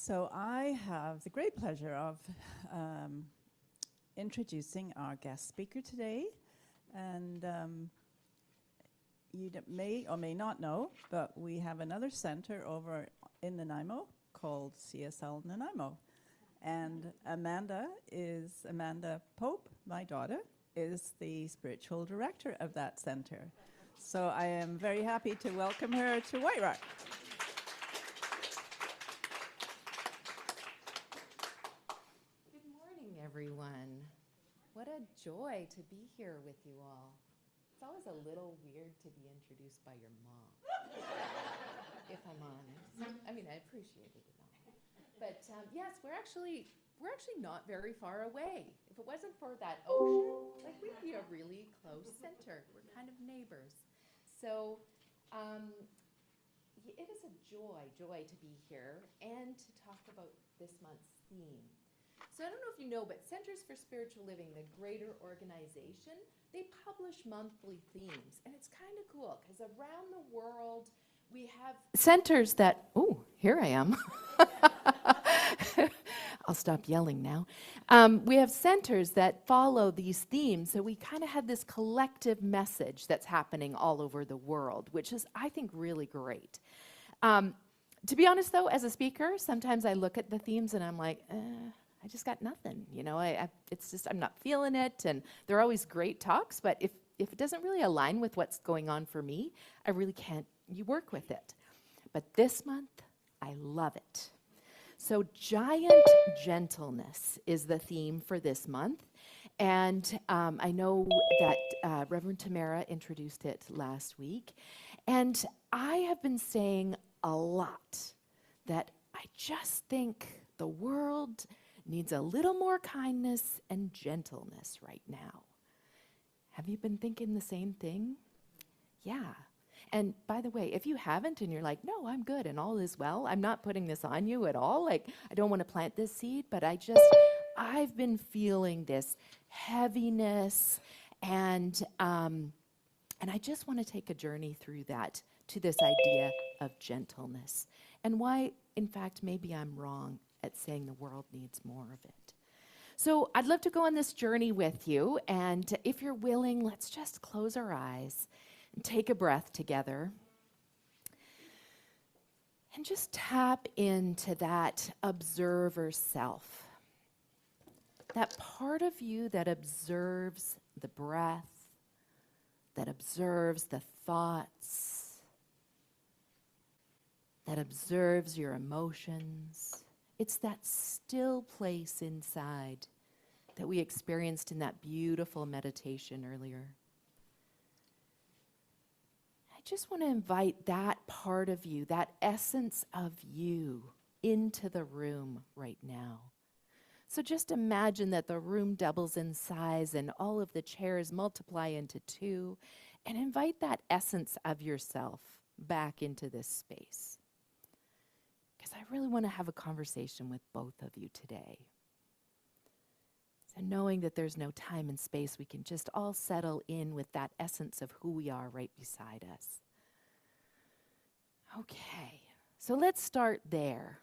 So I have the great pleasure of introducing our guest speaker today. And you may or may not know, but we have another center over in Nanaimo called CSL Nanaimo. And Amanda Pope, my daughter, is the spiritual director of that center. So I am very happy to welcome her to White Rock. Good morning, everyone. What a joy to be here with you all. It's always a little weird to be introduced by your mom, if I'm honest. I mean, I appreciated it all. But yes, we're actually not very far away. If it wasn't for that ocean, we'd be a really close center. We're kind of neighbors. So it is a joy to be here and to talk about this month's theme. So I don't know if you know, but Centers for Spiritual Living, the greater organization, they publish monthly themes. And it's kind of cool because around the world, we have centers that, oh, here I am. I'll stop yelling now. We have centers that follow these themes. So we kind of have this collective message that's happening all over the world, which is, I think, really great. To be honest, though, as a speaker, sometimes I look at the themes and I'm like, I just got nothing, you know, it's just, I'm not feeling it, and they're always great talks, but if it doesn't really align with what's going on for me, I really can't work with it. But this month, I love it. So giant gentleness is the theme for this month, and I know that Reverend Tamara introduced it last week, and I have been saying a lot that I just think the world needs a little more kindness and gentleness right now. Have you been thinking the same thing? Yeah. And by the way, if you haven't and you're like, no, I'm good and all is well, I'm not putting this on you at all. I don't want to plant this seed, but I've been feeling this heaviness, and I just want to take a journey through that to this idea of gentleness and why, in fact, maybe I'm wrong at saying the world needs more of it. So I'd love to go on this journey with you, and if you're willing, let's just close our eyes and take a breath together and just tap into that observer self, that part of you that observes the breath, that observes the thoughts, that observes your emotions. It's that still place inside that we experienced in that beautiful meditation earlier. I just want to invite that part of you, that essence of you, into the room right now. So just imagine that the room doubles in size and all of the chairs multiply into 2, and invite that essence of yourself back into this space. Because I really want to have a conversation with both of you today. So knowing that there's no time and space, we can just all settle in with that essence of who we are right beside us. Okay, so let's start there.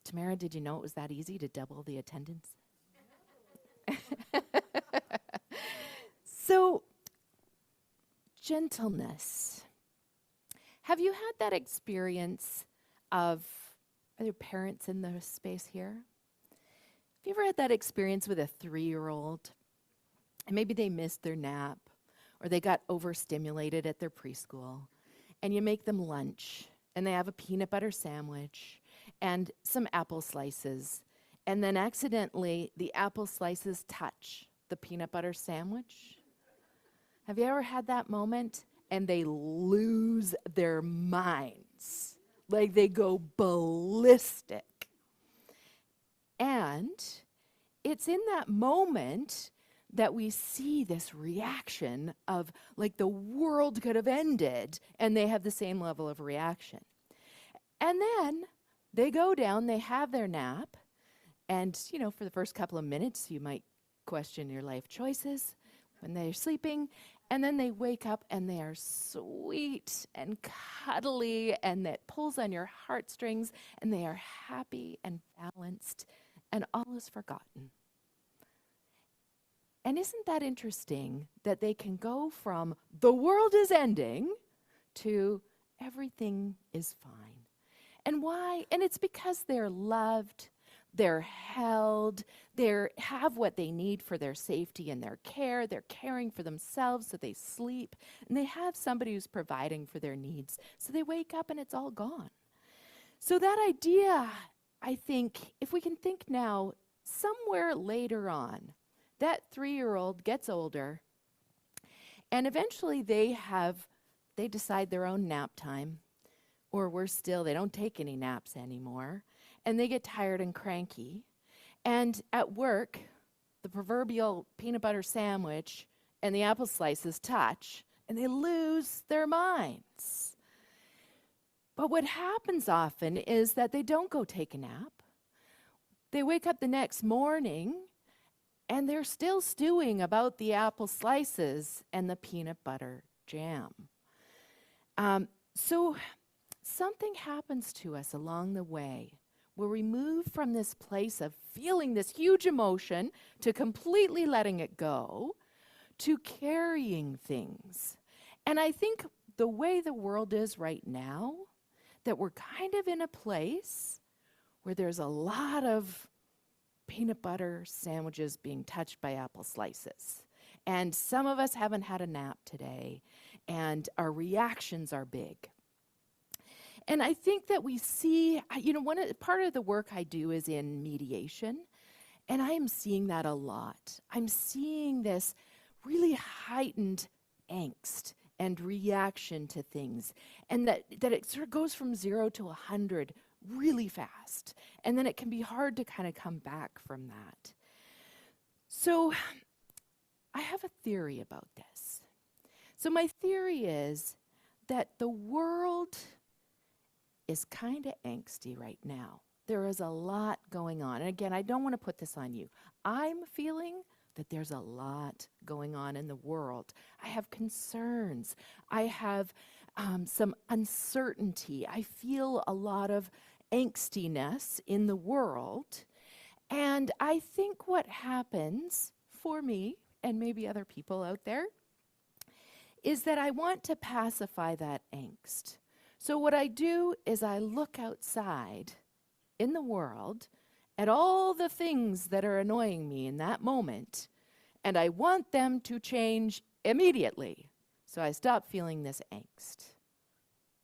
Tamara, did you know it was that easy to double the attendance? So, gentleness. Have you had that experience of, are there parents in the space here? Have you ever had that experience with a 3-year-old? And maybe they missed their nap, or they got overstimulated at their preschool, and you make them lunch, and they have a peanut butter sandwich and some apple slices, and then accidentally the apple slices touch the peanut butter sandwich? Have you ever had that moment? And they lose their minds. Like they go ballistic. And it's in that moment that we see this reaction of like the world could have ended, and they have the same level of reaction. And then they go down, they have their nap, and for the first couple of minutes you might question your life choices when they're sleeping, And then they wake up and they are sweet and cuddly, and that pulls on your heartstrings, and they are happy and balanced, and all is forgotten. And isn't that interesting that they can go from the world is ending to everything is fine? And why? And it's because they're loved, they're held, they have what they need for their safety and their care, they're caring for themselves so they sleep, and they have somebody who's providing for their needs. So they wake up and it's all gone. So that idea, I think, if we can think now, somewhere later on, that 3-year-old gets older, and eventually they decide their own nap time, or worse still, they don't take any naps anymore, and they get tired and cranky. And at work, the proverbial peanut butter sandwich and the apple slices touch, and they lose their minds. But what happens often is that they don't go take a nap. They wake up the next morning, and they're still stewing about the apple slices and the peanut butter jam. So something happens to us along the way where we move from this place of feeling this huge emotion to completely letting it go to carrying things. And I think the way the world is right now, that we're kind of in a place where there's a lot of peanut butter sandwiches being touched by apple slices. And some of us haven't had a nap today, and our reactions are big. And I think that we see, part of the work I do is in mediation, and I am seeing that a lot. I'm seeing this really heightened angst and reaction to things, and that it sort of goes from 0 to 100 really fast. And then it can be hard to kind of come back from that. So I have a theory about this. So my theory is that the world is kind of angsty right now. There is a lot going on. And again, I don't want to put this on you. I'm feeling that there's a lot going on in the world. I have concerns. I have some uncertainty. I feel a lot of angstiness in the world. And I think what happens for me, and maybe other people out there, is that I want to pacify that angst. So what I do is I look outside in the world at all the things that are annoying me in that moment, and I want them to change immediately. So I stop feeling this angst.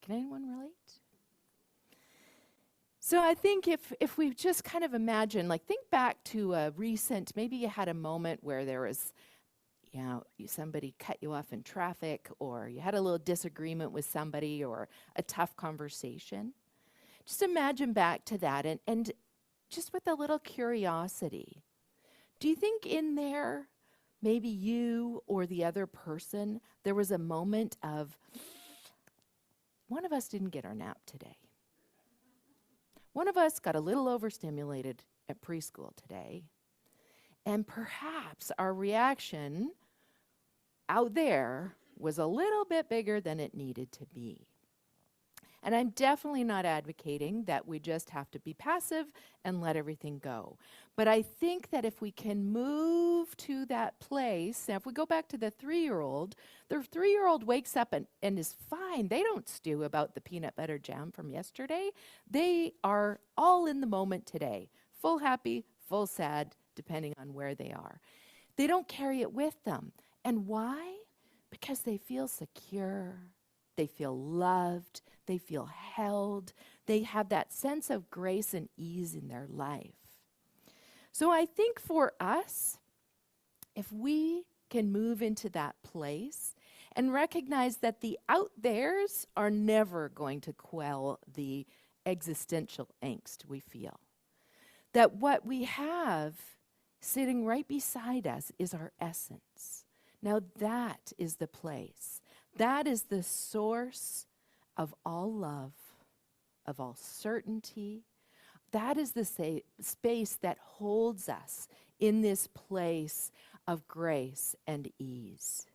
Can anyone relate? So I think if we just kind of imagine, think back to a recent, maybe you had a moment where there was, somebody cut you off in traffic, or you had a little disagreement with somebody, or a tough conversation. Just imagine back to that, and just with a little curiosity, do you think in there, maybe you or the other person, there was a moment of, one of us didn't get our nap today. One of us got a little overstimulated at preschool today, and perhaps our reaction out there was a little bit bigger than it needed to be. And I'm definitely not advocating that we just have to be passive and let everything go. But I think that if we can move to that place, now if we go back to the 3-year-old, the 3-year-old wakes up and is fine. They don't stew about the peanut butter jam from yesterday. They are all in the moment today, full happy, full sad, depending on where they are. They don't carry it with them. And why? Because they feel secure. They feel loved, they feel held, they have that sense of grace and ease in their life. So I think for us, if we can move into that place and recognize that the out theres are never going to quell the existential angst we feel, that what we have sitting right beside us is our essence. Now that is the place. That is the source of all love, of all certainty. That is the space that holds us in this place of grace and ease.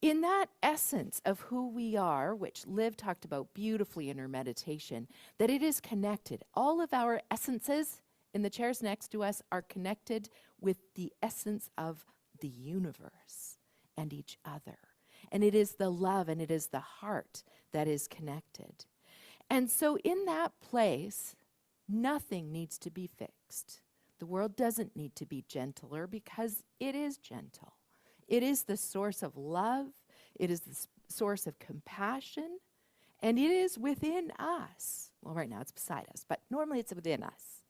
In that essence of who we are, which Liv talked about beautifully in her meditation, that it is connected. All of our essences in the chairs next to us are connected with the essence of the universe and each other. And it is the love and it is the heart that is connected. And so in that place, nothing needs to be fixed. The world doesn't need to be gentler because it is gentle. It is the source of love. It is the source of compassion. And it is within us. Well, right now it's beside us, but normally it's within us.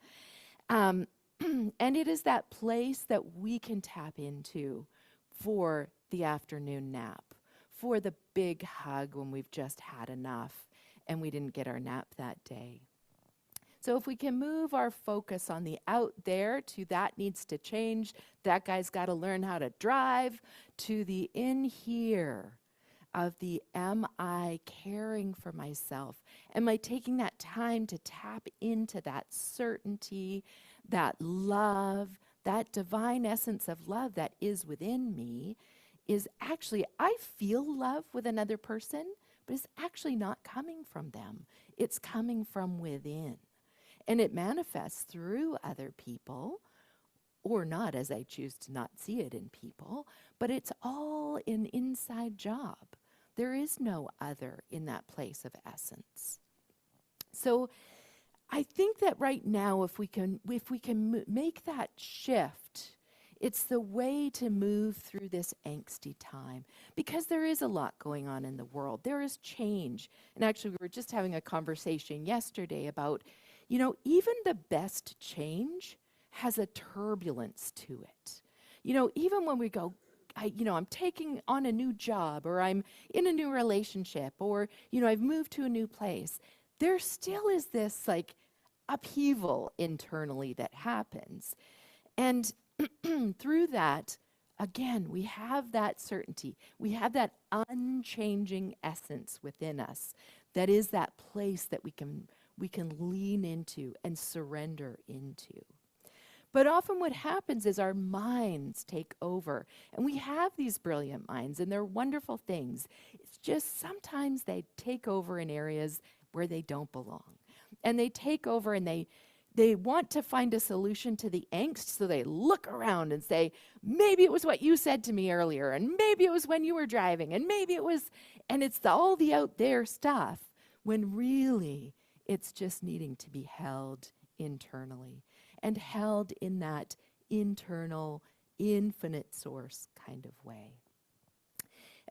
And it is that place that we can tap into for the afternoon nap, for the big hug when we've just had enough and we didn't get our nap that day. So if we can move our focus on the out there to that needs to change, that guy's got to learn how to drive, to the in here of the am I caring for myself? Am I taking that time to tap into that certainty, that love, that divine essence of love that is within me is actually, I feel love with another person, but it's actually not coming from them. It's coming from within. And it manifests through other people, or not, as I choose to not see it in people, but it's all an inside job. There is no other in that place of essence. So I think that right now, if we can make that shift, it's the way to move through this angsty time, because there is a lot going on in the world. There is change. And actually, we were just having a conversation yesterday about, even the best change has a turbulence to it. Even when we go, I'm taking on a new job, or I'm in a new relationship, or, I've moved to a new place, there still is this upheaval internally that happens. And through that, again, we have that certainty. We have that unchanging essence within us that is that place that we can lean into and surrender into. But often what happens is our minds take over, and we have these brilliant minds, and they're wonderful things. It's just sometimes they take over in areas where they don't belong. And they take over and they want to find a solution to the angst, so they look around and say, maybe it was what you said to me earlier, and maybe it was when you were driving, and maybe it was, and it's all the out there stuff, when really it's just needing to be held internally and held in that internal, infinite source kind of way.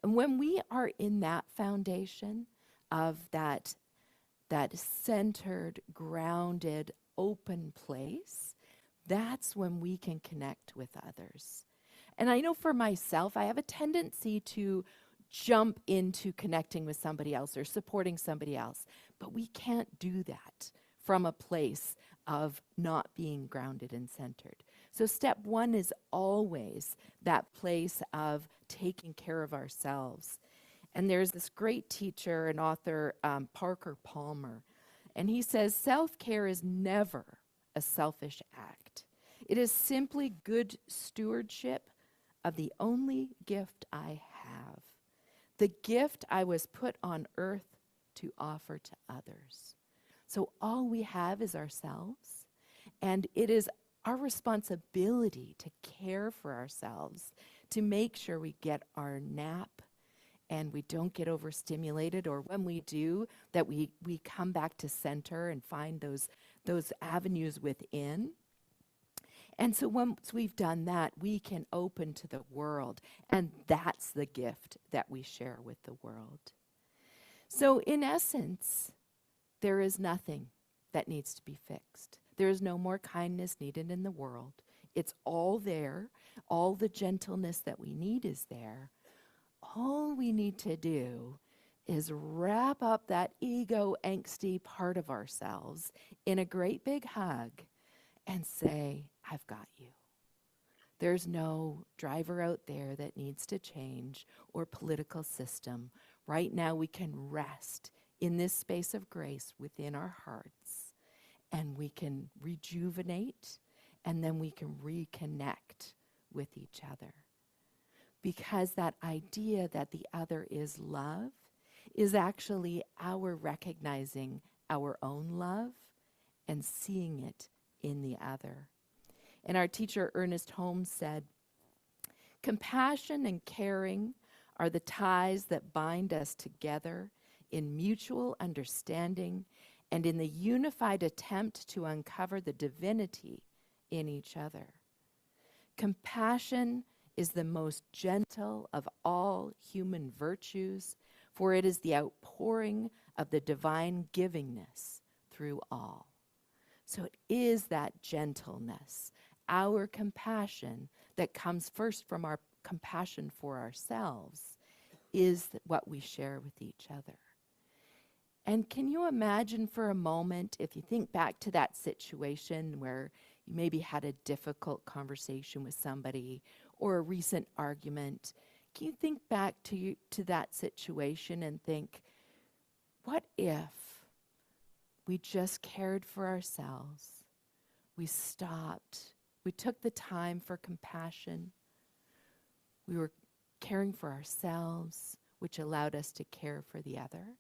And when we are in that foundation of that centered, grounded, open place, that's when we can connect with others. And I know for myself, I have a tendency to jump into connecting with somebody else or supporting somebody else, but we can't do that from a place of not being grounded and centered. So step one is always that place of taking care of ourselves. And there's this great teacher and author, Parker Palmer, and he says, self-care is never a selfish act. It is simply good stewardship of the only gift I have, the gift I was put on earth to offer to others. So all we have is ourselves, and it is our responsibility to care for ourselves, to make sure we get our nap and we don't get overstimulated, or when we do, that we come back to center and find those avenues within. And so once we've done that, we can open to the world, and that's the gift that we share with the world. So in essence, there is nothing that needs to be fixed. There is no more kindness needed in the world. It's all there. All the gentleness that we need is there. All we need to do is wrap up that ego angsty part of ourselves in a great big hug and say, I've got you. There's no driver out there that needs to change or political system. Right now we can rest in this space of grace within our hearts, and we can rejuvenate, and then we can reconnect with each other. because that idea that the other is love is actually our recognizing our own love and seeing it in the other. And our teacher, Ernest Holmes, said, "Compassion and caring are the ties that bind us together in mutual understanding and in the unified attempt to uncover the divinity in each other. Compassion is the most gentle of all human virtues, for it is the outpouring of the divine givingness through all." So it is that gentleness, our compassion that comes first from our compassion for ourselves, is what we share with each other. And can you imagine for a moment, if you think back to that situation where you maybe had a difficult conversation with somebody or a recent argument, can you think back to that situation and think, what if we just cared for ourselves? We stopped. We took the time for compassion. We were caring for ourselves, which allowed us to care for the other.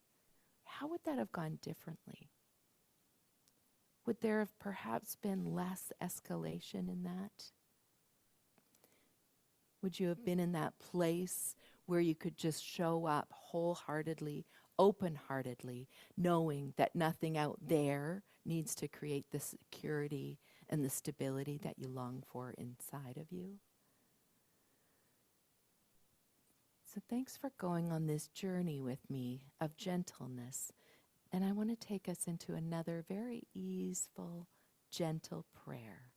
How would that have gone differently? Would there have perhaps been less escalation in that? Would you have been in that place where you could just show up wholeheartedly, open-heartedly, knowing that nothing out there needs to create the security and the stability that you long for inside of you? So thanks for going on this journey with me of gentleness. And I want to take us into another very easeful, gentle prayer.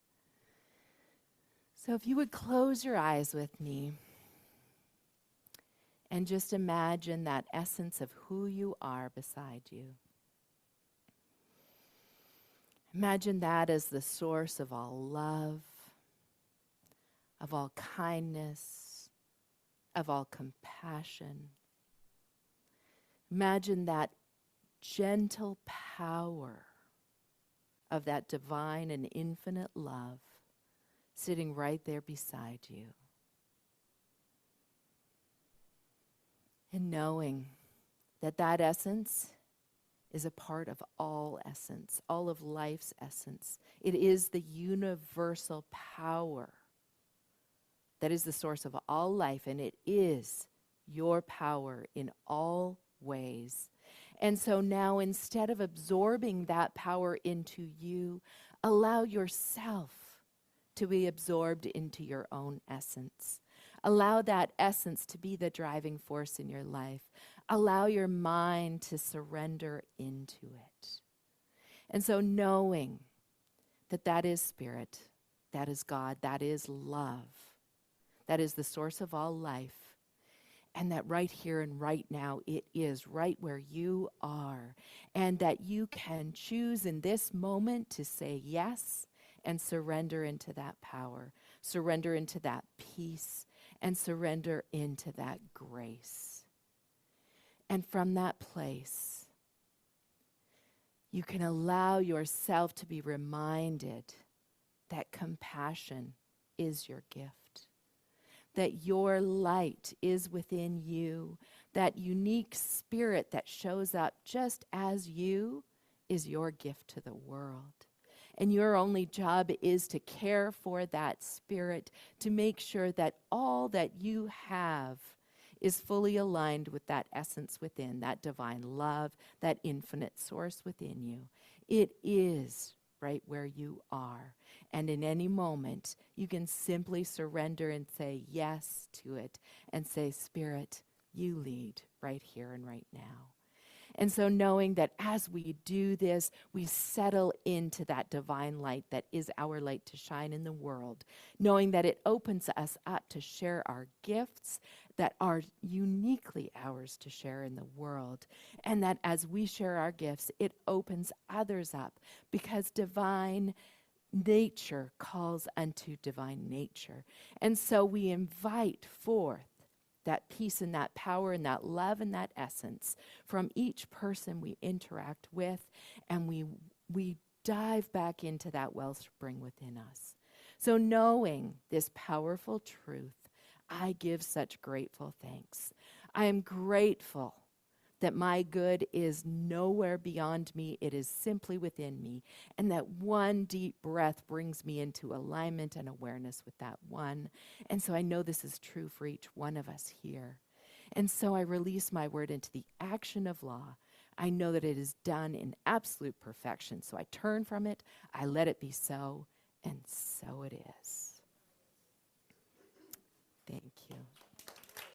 So if you would close your eyes with me and just imagine that essence of who you are beside you. Imagine that as the source of all love, of all kindness, of all compassion. Imagine that gentle power of that divine and infinite love sitting right there beside you. And knowing that that essence is a part of all essence, all of life's essence. It is the universal power that is the source of all life, and it is your power in all ways. And so now, instead of absorbing that power into you, allow yourself to be absorbed into your own essence. Allow that essence to be the driving force in your life. Allow your mind to surrender into it. And so knowing that that is spirit, that is God, that is love, that is the source of all life, and that right here and right now it is right where you are, and that you can choose in this moment to say yes and surrender into that power, surrender into that peace, and surrender into that grace. And from that place, you can allow yourself to be reminded that compassion is your gift, that your light is within you, that unique spirit that shows up just as you is your gift to the world. And your only job is to care for that spirit, to make sure that all that you have is fully aligned with that essence within, that divine love, that infinite source within you. It is right where you are. And in any moment, you can simply surrender and say yes to it and say, Spirit, you lead right here and right now. And so knowing that as we do this, we settle into that divine light that is our light to shine in the world, knowing that it opens us up to share our gifts that are uniquely ours to share in the world. And that as we share our gifts, it opens others up because divine nature calls unto divine nature. And so we invite forth that peace and that power and that love and that essence from each person we interact with, and we dive back into that wellspring within us. So knowing this powerful truth I give such grateful thanks. I am grateful that my good is nowhere beyond me. It is simply within me. And that one deep breath brings me into alignment and awareness with that one. And so I know this is true for each one of us here. And so I release my word into the action of law. I know that it is done in absolute perfection. So I turn from it, I let it be so, and so it is. Thank you.